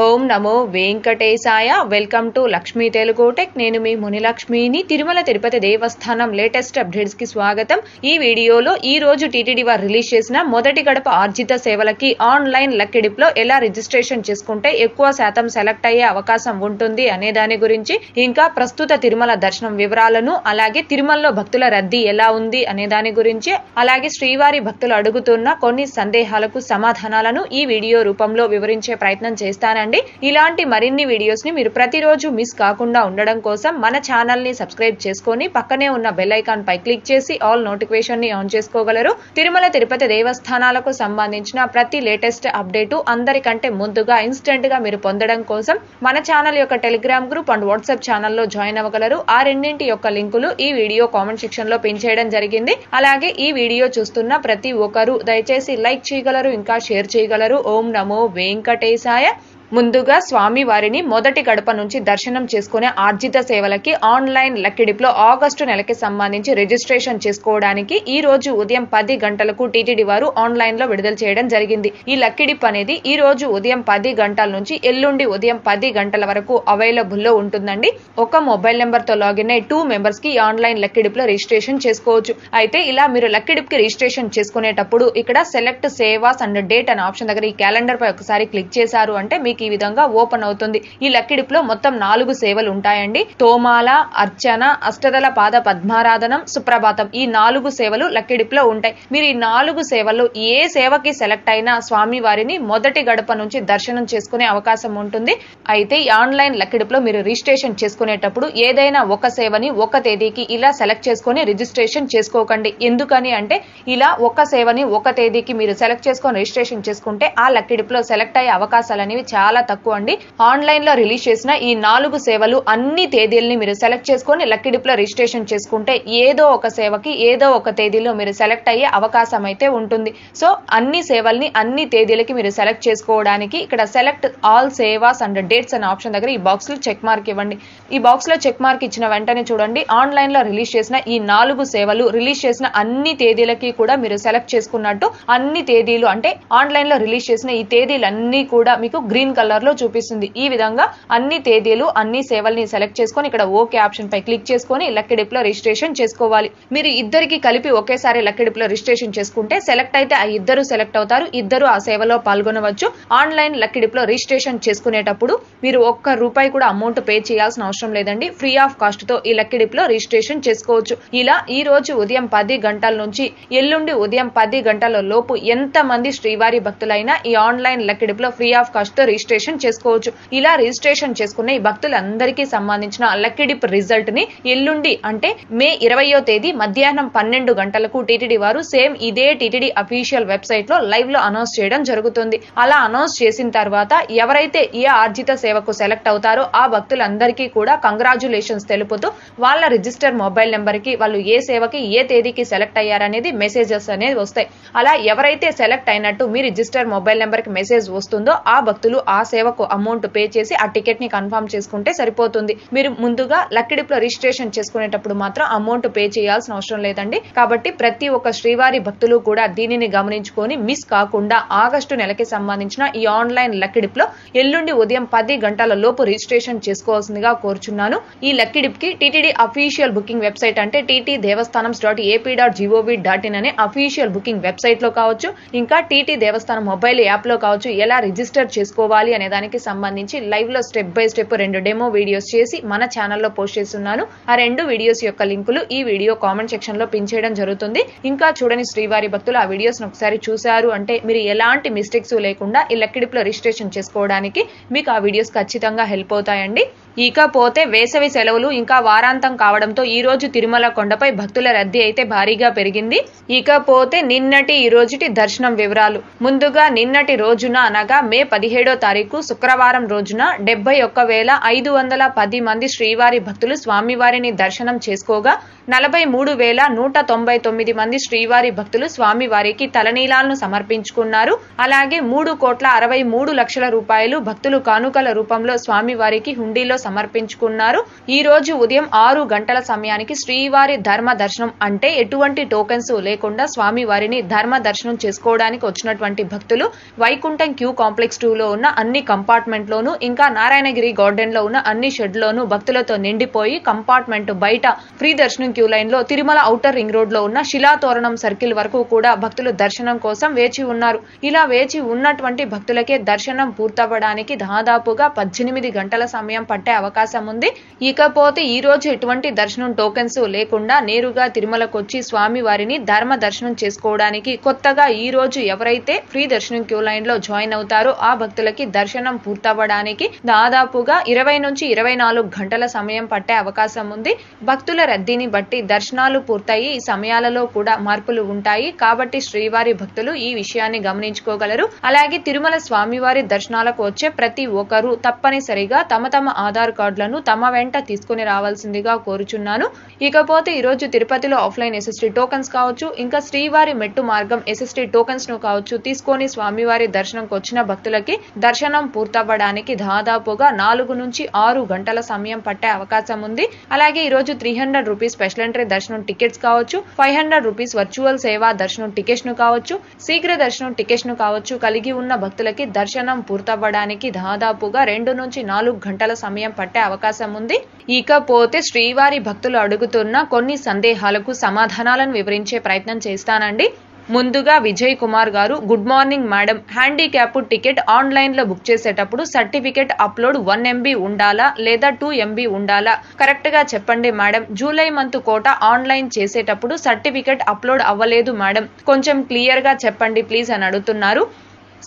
Om Namo Venkatesaya. Welcome to Lakshmi Telugu tech. నేను మీ మునిలక్ష్మిని. తిరుమల తిరుపతి దేవస్థానం latest updates కి స్వాగతం. ఈ వీడియోలో ఈ రోజు టీటీడీ వారు రిలీజ్ చేసిన మొదటి గడప ఆర్జిత సేవలకి ఆన్లైన్ లక్కీడిప్ లో ఎలా రిజిస్ట్రేషన్ చేసుకుంటే ఎక్కువ శాతం సెలెక్ట్ అయ్యే అవకాశం ఉంటుంది అనే దాని గురించి, ఇంకా ప్రస్తుత తిరుమల దర్శనం వివరాలను, అలాగే తిరుమలలో భక్తుల రద్దీ ఎలా ఉంది అనే దాని గురించి, అలాగే శ్రీవారి భక్తులు అడుగుతున్న కొన్ని సందేహాలకు సమాధానాలను ఈ వీడియో రూపంలో వివరించే ప్రయత్నం చేస్తానండి. ఇలాంటి మరిన్ని వీడియోస్ ని మీరు ప్రతిరోజు మిస్ కాకుండా ఉండడం కోసం మన ఛానల్ ని సబ్స్క్రైబ్ చేసుకొని పక్కనే ఉన్న బెల్ ఐకాన్ పై క్లిక్ చేసి ఆల్ నోటిఫికేషన్ ని ఆన్ చేసుకోగలరు. తిరుమల తిరుపతి దేవస్థానాలకు సంబంధించిన ప్రతి లేటెస్ట్ అప్డేటు అందరికంటే ముందుగా ఇన్స్టెంట్ గా మీరు పొందడం కోసం మన ఛానల్ యొక్క టెలిగ్రామ్ గ్రూప్ అండ్ వాట్సాప్ ఛానల్లో జాయిన్ అవ్వగలరు. ఆ రెండింటి యొక్క లింకులు ఈ వీడియో కామెంట్ సెక్షన్ లో పిన్ చేయడం జరిగింది. అలాగే ఈ వీడియో చూస్తున్న ప్రతి ఒక్కరూ దయచేసి లైక్ చేయగలరు, ఇంకా షేర్ చేయగలరు. ఓం నమో వెంకటేశాయ. ముందుగా స్వామి వారిని మొదటి గడప నుంచి దర్శనం చేసుకునే ఆర్జిత సేవలకి ఆన్లైన్ లక్కీడిప్ లో ఆగస్టు నెలకి సంబంధించి రిజిస్ట్రేషన్ చేసుకోవడానికి ఈ రోజు ఉదయం 10 గంటలకు టీటీడీ వారు ఆన్లైన్ లో విడుదల చేయడం జరిగింది. ఈ లక్కీడిప్ అనేది ఈ రోజు ఉదయం 10 గంటల నుంచి ఎల్లుండి ఉదయం 10 గంటల వరకు అవైలబుల్ లో ఉంటుందండి. ఒక మొబైల్ నెంబర్ తో లాగిన్ అయ్యి 2 మెంబర్స్ కి ఆన్లైన్ లక్కీడిప్ లో రిజిస్ట్రేషన్ చేసుకోవచ్చు. అయితే ఇలా మీరు లక్కీడిప్ కి రిజిస్ట్రేషన్ చేసుకునేటప్పుడు ఇక్కడ సెలెక్ట్ సేవాస్ అండ్ డేట్ అనే ఆప్షన్ దగ్గర ఈ క్యాలెండర్ పై ఒకసారి క్లిక్ చేశారు అంటే మీకు ఈ విధంగా ఓపెన్ అవుతుంది. ఈ లక్కీడిప్ లో మొత్తం 4 సేవలు ఉంటాయండి. తోమాల, అర్చన, అష్టదల పాద పద్మారాధనం, సుప్రభాతం, ఈ 4 సేవలు లక్కీడిప్ లో ఉంటాయి. మీరు ఈ 4 సేవల్లో ఏ సేవకి సెలెక్ట్ అయినా స్వామి వారిని మొదటి గడప నుంచి దర్శనం చేసుకునే అవకాశం ఉంటుంది. అయితే ఈ ఆన్లైన్ లక్కీడిప్ లో మీరు రిజిస్ట్రేషన్ చేసుకునేటప్పుడు ఏదైనా ఒక సేవని ఒక తేదీకి ఇలా సెలెక్ట్ చేసుకుని రిజిస్ట్రేషన్ చేసుకోకండి. ఎందుకని అంటే ఇలా ఒక సేవని ఒక తేదీకి మీరు సెలెక్ట్ చేసుకుని రిజిస్ట్రేషన్ చేసుకుంటే ఆ లక్కీడిప్ లో సెలెక్ట్ అయ్యే అవకాశాలు అనేవి చాలా తక్కువ అండి. ఆన్లైన్ లో రిలీజ్ చేసిన ఈ 4 సేవలు అన్ని తేదీలని మీరు సెలెక్ట్ చేసుకుని లక్కీడిప్ లో రిజిస్ట్రేషన్ చేసుకుంటే ఏదో ఒక సేవకి ఏదో ఒక తేదీలో మీరు సెలెక్ట్ అయ్యే అవకాశం అయితే ఉంటుంది. సో అన్ని సేవల్ని అన్ని తేదీలకి మీరు సెలెక్ట్ చేసుకోవడానికి ఇక్కడ select all sevas and dates అనే ఆప్షన్ దగ్గర ఈ బాక్స్ లో చెక్ మార్క్ ఇవ్వండి. ఈ బాక్స్ లో చెక్ మార్క్ ఇచ్చిన వెంటనే చూడండి, ఆన్లైన్ లో రిలీజ్ చేసిన ఈ 4 సేవలు రిలీజ్ చేసిన అన్ని తేదీలకి కూడా మీరు సెలెక్ట్ చేసుకున్నట్టు అన్ని తేదీలు అంటే ఆన్లైన్ లో రిలీజ్ చేసిన ఈ తేదీలన్నీ కూడా మీకు గ్రీన్ కలర్ లో చూపిస్తుంది. ఈ విధంగా అన్ని తేదీలు అన్ని సేవల్ని సెలెక్ట్ చేసుకొని ఇక్కడ ఓకే ఆప్షన్ పై క్లిక్ చేసుకొని లక్కీడిప్ లో రిజిస్ట్రేషన్ చేసుకోవాలి. మీరు ఇద్దరికి కలిపి ఒకేసారి లక్కీడిప్ లో రిజిస్ట్రేషన్ చేసుకుంటే సెలెక్ట్ అయితే ఆ ఇద్దరు సెలెక్ట్ అవుతారు, ఇద్దరు ఆ సేవలో పాల్గొనవచ్చు. ఆన్లైన్ లక్కీడిప్ లో రిజిస్ట్రేషన్ చేసుకునేటప్పుడు మీరు ₹1 కూడా అమౌంట్ పే చేయాల్సిన అవసరం లేదండి. ఫ్రీ ఆఫ్ కాస్ట్ తో ఈ లక్కీడిప్ లో రిజిస్ట్రేషన్ చేసుకోవచ్చు. ఇలా ఈ రోజు ఉదయం 10 గంటల నుంచి ఎల్లుండి ఉదయం 10 గంటల లోపు ఎంత మంది శ్రీవారి భక్తులైనా ఈ ఆన్లైన్ లక్కీడిప్ లో ఫ్రీ ఆఫ్ కాస్ట్ తో రిజిస్ట్రేషన్ చేసుకోవచ్చు. ఇలా రిజిస్ట్రేషన్ చేసుకున్న ఈ భక్తులందరికీ సంబంధించిన లక్కీడిప్ రిజల్ట్ ని ఎల్లుండి అంటే మే 20వ తేదీ మధ్యాహ్నం 12 గంటలకు టీటీడీ వారు సేమ్ ఇదే టీటీడీ అఫీషియల్ వెబ్సైట్ లో లైవ్ లో అనౌన్స్ చేయడం జరుగుతుంది. అలా అనౌన్స్ చేసిన తర్వాత ఎవరైతే ఏ ఆర్జిత సేవకు సెలెక్ట్ అవుతారో ఆ భక్తులందరికీ కూడా కంగ్రాచులేషన్స్ తెలుపుతూ వాళ్ళ రిజిస్టర్ మొబైల్ నెంబర్ కి వాళ్ళు ఏ సేవకి ఏ తేదీకి సెలెక్ట్ అయ్యారనేది మెసేజెస్ అనేది వస్తాయి. అలా ఎవరైతే సెలెక్ట్ అయినట్టు మీ రిజిస్టర్ మొబైల్ నెంబర్ కి మెసేజ్ వస్తుందో ఆ భక్తులు ఆ సేవకు అమౌంట్ పే చేసి ఆ టికెట్ ని కన్ఫర్మ్ చేసుకుంటే సరిపోతుంది. మీరు ముందుగా లక్కీడిప్ లో రిజిస్ట్రేషన్ చేసుకునేటప్పుడు మాత్రం అమౌంట్ పే చేయాల్సిన అవసరం లేదండి. కాబట్టి ప్రతి ఒక్క శ్రీవారి భక్తులు కూడా దీనిని గమనించుకొని మిస్ కాకుండా ఆగస్టు నెలకి సంబంధించిన ఈ ఆన్లైన్ లక్కీడిప్ లో ఎల్లుండి ఉదయం 10 గంటల లోపు రిజిస్ట్రేషన్ చేసుకోవాల్సిందిగా కోరుచున్నాను. ఈ లక్కీడిప్ కి టీటీడీ అఫీషియల్ బుకింగ్ వెబ్సైట్ అంటే ttdevastanams.ap.gov.in అనే అఫీషియల్ బుకింగ్ వెబ్సైట్ లో కావచ్చు, ఇంకా టీటీ దేవస్థానం మొబైల్ యాప్ లో కావచ్చు, ఎలా రిజిస్టర్ చేసుకోవాలి అనే దానికి సంబంధించి లైవ్ లో step by step 2 demo videos చేసి మన ఛానల్లో పోస్ట్ చేస్తున్నాను. ఆ 2 వీడియోస్ యొక్క లింకులు ఈ వీడియో కామెంట్ సెక్షన్ లో పిన్ చేయడం జరుగుతుంది. ఇంకా చూడని శ్రీవారి భక్తులు ఆ వీడియోస్ ఒకసారి చూశారు అంటే మీరు ఎలాంటి మిస్టేక్స్ లేకుండా ఈ లక్కీడిప్ లో రిజిస్ట్రేషన్ చేసుకోవడానికి మీకు ఆ వీడియోస్ ఖచ్చితంగా హెల్ప్ అవుతాయండి. ఇకపోతే వేసవి సెలవులు ఇంకా వారాంతం కావడంతో ఈ రోజు తిరుమల కొండపై భక్తుల రద్దీ అయితే భారీగా పెరిగింది. ఇకపోతే నిన్నటి ఈ రోజుటి దర్శనం వివరాలు. ముందుగా నిన్నటి రోజున అనగా మే 17వ తారీఖు శుక్రవారం రోజున 71,510 మంది శ్రీవారి భక్తులు స్వామివారిని దర్శనం చేసుకోగా 43,199 మంది శ్రీవారి భక్తులు స్వామివారికి తలనీలాలను సమర్పించుకున్నారు. అలాగే 3,63,00,000 రూపాయలు భక్తులు కానుకల రూపంలో స్వామివారికి హుండీలో సమర్పించుకున్నారు. ఈ రోజు ఉదయం 6 గంటల సమయానికి శ్రీవారి ధర్మ దర్శనం అంటే ఎటువంటి టోకెన్స్ లేకుండా స్వామివారిని ధర్మ దర్శనం చేసుకోవడానికి వచ్చినటువంటి భక్తులు వైకుంఠం క్యూ కాంప్లెక్స్ 2 లో ఉన్న అన్ని కంపార్ట్మెంట్ లోను ఇంకా నారాయణగిరి గార్డెన్ లో ఉన్న అన్ని షెడ్ లోను భక్తులతో నిండిపోయి కంపార్ట్మెంట్ బయట ఫ్రీ దర్శనం క్యూ లైన్ లో తిరుమల ఔటర్ రింగ్ రోడ్ లో ఉన్న శిలాతోరణం సర్కిల్ వరకు కూడా భక్తులు దర్శనం కోసం వేచి ఉన్నారు. ఇలా వేచి ఉన్నటువంటి భక్తులకే దర్శనం పూర్తవ్వడానికి దాదాపుగా 18 గంటల సమయం పట్టే అవకాశం ఉంది. ఇకపోతే ఈ రోజు ఎటువంటి దర్శనం టోకెన్స్ లేకుండా నేరుగా తిరుమలకు వచ్చి స్వామి వారిని ధర్మ దర్శనం చేసుకోవడానికి కొత్తగా ఈ రోజు ఎవరైతే ఫ్రీ దర్శనం క్యూ లైన్ లో జాయిన్ అవుతారో ఆ భక్తులకి దర్శనం పూర్తవ్వడానికి దాదాపుగా 20 నుంచి 24 గంటల సమయం పట్టే అవకాశం ఉంది. భక్తుల రద్దీని బట్టి దర్శనాలు పూర్తయి ఈ సమయాలలో కూడా మార్పులు ఉంటాయి కాబట్టి శ్రీవారి భక్తులు ఈ విషయాన్ని గమనించుకోగలరు. అలాగే తిరుమల స్వామివారి దర్శనాలకు వచ్చే ప్రతి ఒక్కరూ తప్పనిసరిగా తమ ఆధార్ కార్డులను తమ వెంట తీసుకుని రావాల్సిందిగా కోరుచున్నాను. ఇకపోతే ఈ రోజు తిరుపతిలో ఆఫ్లైన్ ఎస్ఎస్టీ టోకెన్స్ కావచ్చు ఇంకా శ్రీవారి మెట్టు మార్గం ఎస్ఎస్టీ టోకెన్స్ ను కావచ్చు తీసుకొని స్వామివారి దర్శనంకు వచ్చిన భక్తులకి దర్శనం పూర్తవ్వడానికి దాదాపుగా 4 నుంచి 6 గంటల సమయం పట్టే అవకాశం ఉంది. అలాగే ఈ రోజు 300 రూపీస్ స్పెషల్ ఎంట్రీ దర్శనం టికెట్స్ కావచ్చు, 500 రూపీస్ వర్చువల్ సేవా దర్శనం టికెట్స్ ను కావచ్చు, శీఘ్ర దర్శనం టికెట్స్ ను కావచ్చు కలిగి ఉన్న భక్తులకి దర్శనం పూర్తవ్వడానికి దాదాపుగా 2 నుంచి 4 గంటల సమయం పట్టే అవకాశం ఉంది. ఇకపోతే శ్రీవారి భక్తులు అడుగుతున్న కొన్ని సందేహాలకు సమాధానాలను వివరించే ప్రయత్నం చేస్తానండి. ముందుగా విజయ్ కుమార్ గారు, good morning madam, handicap ticket online లో బుక్ చేసేటప్పుడు సర్టిఫికెట్ అప్లోడ్ 1 MB ఉండాలా లేదా 2 MB ఉండాలా? కరెక్ట్ గా చెప్పండి మేడం. జూలై మంత్ కోట ఆన్లైన్ చేసేటప్పుడు సర్టిఫికెట్ అప్లోడ్ అవ్వలేదు మేడం, కొంచెం క్లియర్ గా చెప్పండి ప్లీజ్ అని అడుగుతున్నారు.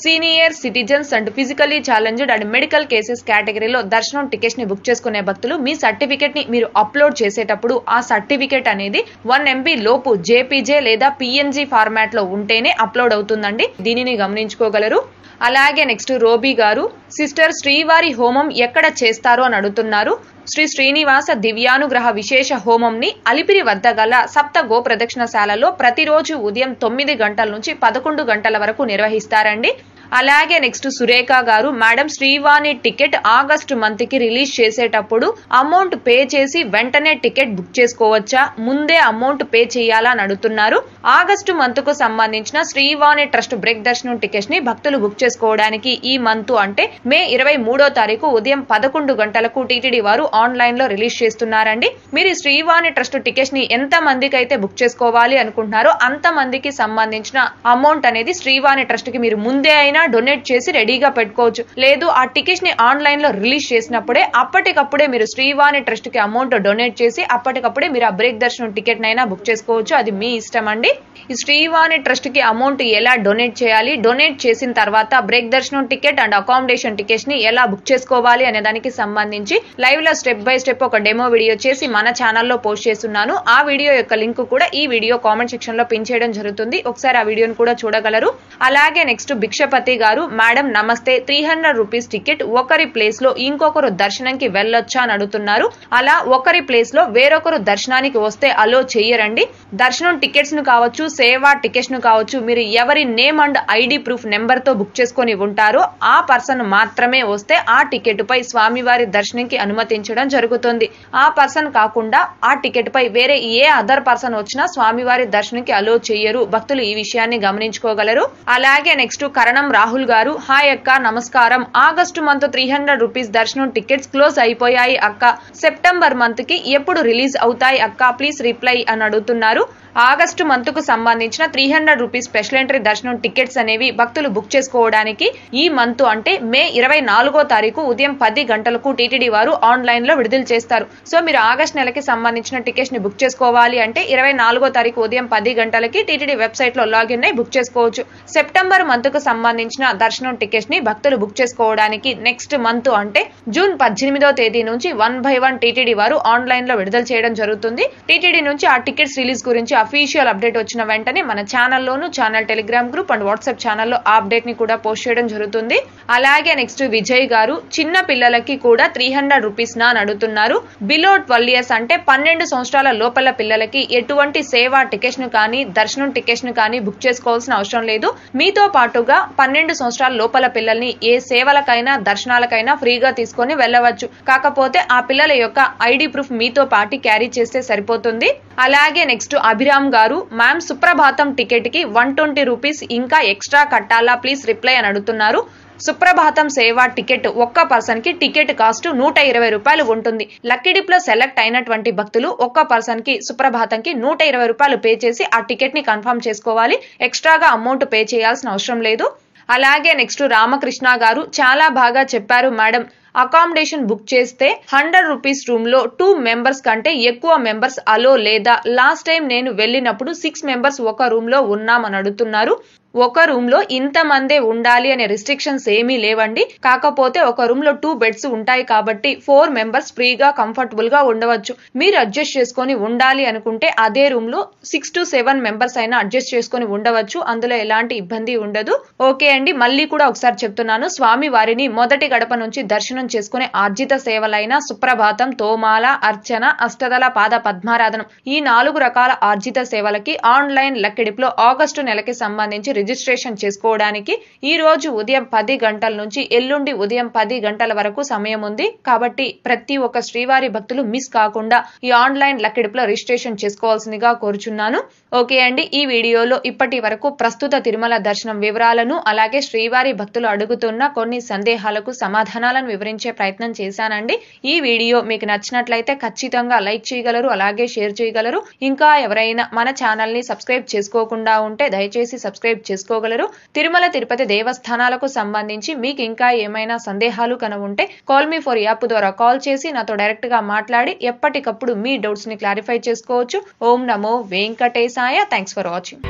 Senior citizens and physically challenged and medical cases కేటగిరీలో దర్శనం టికెట్స్ ని బుక్ చేసుకునే భక్తులు మీ సర్టిఫికెట్ ని మీరు అప్లోడ్ చేసేటప్పుడు ఆ సర్టిఫికెట్ అనేది 1 MB లోపు JPG లేదా PNG ఫార్మాట్ లో ఉంటేనే అప్లోడ్ అవుతుందండి. దీనిని గమనించుకోగలరు. అలాగే నెక్స్ట్ రోబీ గారు, సిస్టర్ శ్రీవారి హోమం ఎక్కడ చేస్తారో అని అడుగుతున్నారు. శ్రీ శ్రీనివాస దివ్యానుగ్రహ విశేష హోమం ని అలిపిరి వద్ద గల సప్త గో ప్రదక్షిణశాలలో ప్రతిరోజు ఉదయం 9 గంటల నుంచి 11 గంటల వరకు నిర్వహిస్తారండి. అలాగే నెక్స్ట్ సురేఖ గారు, madam Srivani ticket August month కి రిలీజ్ చేసేటప్పుడు అమౌంట్ పే చేసి వెంటనే టికెట్ బుక్ చేసుకోవచ్చా, ముందే అమౌంట్ పే చేయాలా అని అడుగుతున్నారు. ఆగస్టు మంత్ కు సంబంధించిన శ్రీవాణి ట్రస్ట్ బ్రేక్ దర్శనం టికెట్స్ ని భక్తులు బుక్ చేసుకోవడానికి ఈ మంత్ అంటే మే 23వ తారీఖు ఉదయం 11 గంటలకు టీటీడీ వారు ఆన్లైన్ లో రిలీజ్ చేస్తున్నారండి. మీరు శ్రీవాణి ట్రస్ట్ టికెట్స్ ని ఎంత మందికి అయితే బుక్ చేసుకోవాలి అనుకుంటున్నారో అంత మందికి సంబంధించిన అమౌంట్ అనేది శ్రీవాణి ట్రస్ట్ కి మీరు ముందే అయినా డొనేట్ చేసి రెడీగా పెట్టుకోవచ్చు. లేదు ఆ టికెట్స్ ని ఆన్లైన్ లో రిలీజ్ చేసినప్పుడే అప్పటికప్పుడే మీరు శ్రీవాణి ట్రస్ట్ కి అమౌంట్ డొనేట్ చేసి అప్పటికప్పుడే మీరు ఆ బ్రేక్ దర్శనం టికెట్ నైనా బుక్ చేసుకోవచ్చు. అది మీ ఇష్టం అండి. ఈ శ్రీవాణి ట్రస్ట్ కి అమౌంట్ ఎలా డొనేట్ చేయాలి, డొనేట్ చేసిన తర్వాత బ్రేక్ దర్శనం టికెట్ అండ్ అకామిడేషన్ టికెట్స్ ని ఎలా బుక్ చేసుకోవాలి అనే దానికి సంబంధించి లైవ్ లో స్టెప్ బై స్టెప్ ఒక డెమో వీడియో చేసి మన ఛానల్లో పోస్ట్ చేస్తున్నాను. ఆ వీడియో యొక్క లింక్ కూడా ఈ వీడియో కామెంట్ సెక్షన్ లో పిన్ చేయడం జరుగుతుంది. ఒకసారి ఆ వీడియోను కూడా చూడగలరు. అలాగే నెక్స్ట్ భిక్షపతి గారు, మేడం నమస్తే, 300 రూపీస్ టికెట్ ఒకరి ప్లేస్ లో ఇంకొకరు దర్శనంకి వెళ్ళొచ్చా అని అడుగుతున్నారు. అలా ఒకరి ప్లేస్ లో వేరొకరు దర్శనానికి వస్తే అలో చెయ్యరండి. దర్శనం టికెట్స్ ను కావచ్చు, సేవా టికెట్స్ ను కావచ్చు, మీరు ఎవరి name and ID proof number తో బుక్ చేసుకుని ఉంటారో ఆ పర్సన్ మాత్రమే వస్తే ఆ టికెట్ పై స్వామివారి దర్శనంకి అనుమతించడం జరుగుతుంది. ఆ పర్సన్ కాకుండా ఆ టికెట్ పై వేరే ఏ అదర్ పర్సన్ వచ్చినా స్వామివారి దర్శనంకి అలో చెయ్యరు. భక్తులు ఈ విషయాన్ని గమనించుకోగలరు. అలాగే నెక్స్ట్ కరణం రాహుల్ గారు, హాయ్ అక్క నమస్కారం, ఆగస్టు మంత్ 300 రూపీస్ దర్శనం టికెట్స్ క్లోజ్ అయిపోయాయి అక్క, సెప్టెంబర్ మంత్ కి ఎప్పుడు రిలీజ్ అవుతాయి అక్క ప్లీజ్ రిప్లై అని అడుగుతున్నారు. ఆగస్టు మంత్ కు సంబంధించిన 300 రూపీస్ స్పెషల్ ఎంట్రీ దర్శనం టికెట్స్ అనేవి భక్తులు బుక్ చేసుకోవడానికి ఈ మంత్ అంటే మే 24వ తారీఖు ఉదయం 10 గంటలకు టీటీడీ వారు ఆన్లైన్ లో విడుదల చేస్తారు. సో మీరు ఆగస్ట్ నెలకి సంబంధించిన టికెట్స్ ని బుక్ చేసుకోవాలి అంటే 24వ తారీఖు ఉదయం 10 గంటలకి టీటీడీ వెబ్సైట్ లో లాగిన్ అయి బుక్ చేసుకోవచ్చు. సెప్టెంబర్ మంత్ కు సంబంధించిన దర్శనం టికెట్స్ ని భక్తులు బుక్ చేసుకోవడానికి నెక్స్ట్ మంత్ అంటే జూన్ 18వ తేదీ నుంచి 1 by 1 టీటీడీ వారు ఆన్లైన్ లో విడుదల చేయడం జరుగుతుంది. టీటీడీ నుంచి ఆ టికెట్స్ రిలీజ్ గురించి అఫీషియల్ అప్డేట్ వచ్చిన వెంటనే మన ఛానల్లోను, channel Telegram group and WhatsApp ఛానల్లో ఆ అప్డేట్ ని కూడా పోస్ట్ చేయడం జరుగుతుంది. అలాగే నెక్స్ట్ విజయ్ గారు, చిన్న పిల్లలకి కూడా 300 రూపీస్ నా అని అడుగుతున్నారు. బిలో 12 years అంటే 12 సంవత్సరాల లోపల పిల్లలకి ఎటువంటి సేవా టికెట్స్ ను కానీ దర్శనం టికెట్స్ ను కానీ బుక్ చేసుకోవాల్సిన అవసరం లేదు. మీతో పాటుగా 12 సంవత్సరాల లోపల పిల్లల్ని ఏ సేవలకైనా దర్శనాలకైనా ఫ్రీగా తీసుకొని వెళ్ళవచ్చు. కాకపోతే ఆ పిల్లల యొక్క ID ప్రూఫ్ మీతో పాటు క్యారీ చేస్తే సరిపోతుంది. అలాగే నెక్స్ట్ అభిరామ్ గారు, మ్యామ్ సుప్రభాతం టికెట్ కి 120 రూపీస్ ఇంకా ఎక్స్ట్రా కట్టాలా ప్లీజ్ రిప్లై అని అడుగుతున్నారు. సుప్రభాతం సేవ టికెట్ ఒక్క పర్సన్ కి టికెట్ కాస్ట్ 120 రూపాయలు ఉంటుంది. లక్కీ డిప్ లో సెలెక్ట్ అయినటువంటి భక్తులు ఒక్క పర్సన్ కి సుప్రభాతంకి 120 రూపాయలు పే చేసి ఆ టికెట్ ని కన్ఫర్మ్ చేసుకోవాలి. ఎక్స్ట్రాగా అమౌంట్ పే చేయాల్సిన అవసరం లేదు. అలాగే నెక్స్ట్ రామకృష్ణ గారు చాలా బాగా చెప్పారు మేడం. అకామిడేషన్ బుక్ చేస్తే 100 రూపీస్ రూమ్ లో 2 మెంబర్స్ కంటే ఎక్కువ మెంబర్స్ అలో లేదా? లాస్ట్ టైం నేను వెళ్ళినప్పుడు 6 మెంబర్స్ ఒక రూమ్ లో ఉన్నామని అడుగుతున్నారు. ఒక రూమ్ లో ఇంతమందే ఉండాలి అనే రిస్ట్రిక్షన్స్ ఏమీ లేవండి. కాకపోతే ఒక రూమ్ లో 2 బెడ్స్ ఉంటాయి కాబట్టి 4 మెంబర్స్ ఫ్రీగా కంఫర్టబుల్ గా ఉండవచ్చు. మీరు అడ్జస్ట్ చేసుకొని ఉండాలి అనుకుంటే అదే రూమ్ లో 6 to 7 మెంబర్స్ అయినా అడ్జస్ట్ చేసుకొని ఉండవచ్చు. అందులో ఎలాంటి ఇబ్బంది ఉండదు. ఓకే అండి, మళ్ళీ కూడా ఒకసారి చెప్తున్నాను. స్వామి వారిని మొదటి గడప నుంచి దర్శనం చేసుకునే ఆర్జిత సేవలైన సుప్రభాతం, తోమాల, అర్చన, అష్టదళ పాద పద్మారాధనం ఈ 4 రకాల ఆర్జిత సేవలకి ఆన్లైన్ లక్కీ డిప్ లో ఆగస్టు నెలకి సంబంధించి రిజిస్ట్రేషన్ చేసుకోవడానికి ఈ రోజు ఉదయం 10 గంటల నుంచి ఎల్లుండి ఉదయం 10 గంటల వరకు సమయం ఉంది. కాబట్టి ప్రతి ఒక్క శ్రీవారి భక్తులు మిస్ కాకుండా ఈ ఆన్లైన్ లక్కీ డిప్ లో రిజిస్ట్రేషన్ చేసుకోవాల్సిందిగా కోరుచున్నాను. ఓకే అండి, ఈ వీడియోలో ఇప్పటి వరకు ప్రస్తుత తిరుమల దర్శనం వివరాలను అలాగే శ్రీవారి భక్తులు అడుగుతున్న కొన్ని సందేహాలకు సమాధానాలను వివరించే ప్రయత్నం చేశానండి. ఈ వీడియో మీకు నచ్చినట్లయితే ఖచ్చితంగా లైక్ చేయగలరు, అలాగే షేర్ చేయగలరు. ఇంకా ఎవరైనా మన ఛానల్ ని సబ్స్క్రైబ్ చేసుకోకుండా ఉంటే దయచేసి సబ్స్క్రైబ్ చేసుకోగలరు. తిరుమల తిరుపతి దేవస్థానాలకు సంబంధించి మీకు ఇంకా ఏమైనా సందేహాలు ఉంటే కాల్ మీ ఫర్ యాప్ ద్వారా కాల్ చేసి నాతో డైరెక్ట్ గా మాట్లాడి ఎప్పటికప్పుడు మీ డౌట్స్ ని క్లారిఫై చేసుకోవచ్చు. ఓం నమో వెంకటేశాయ. Thanks for watching.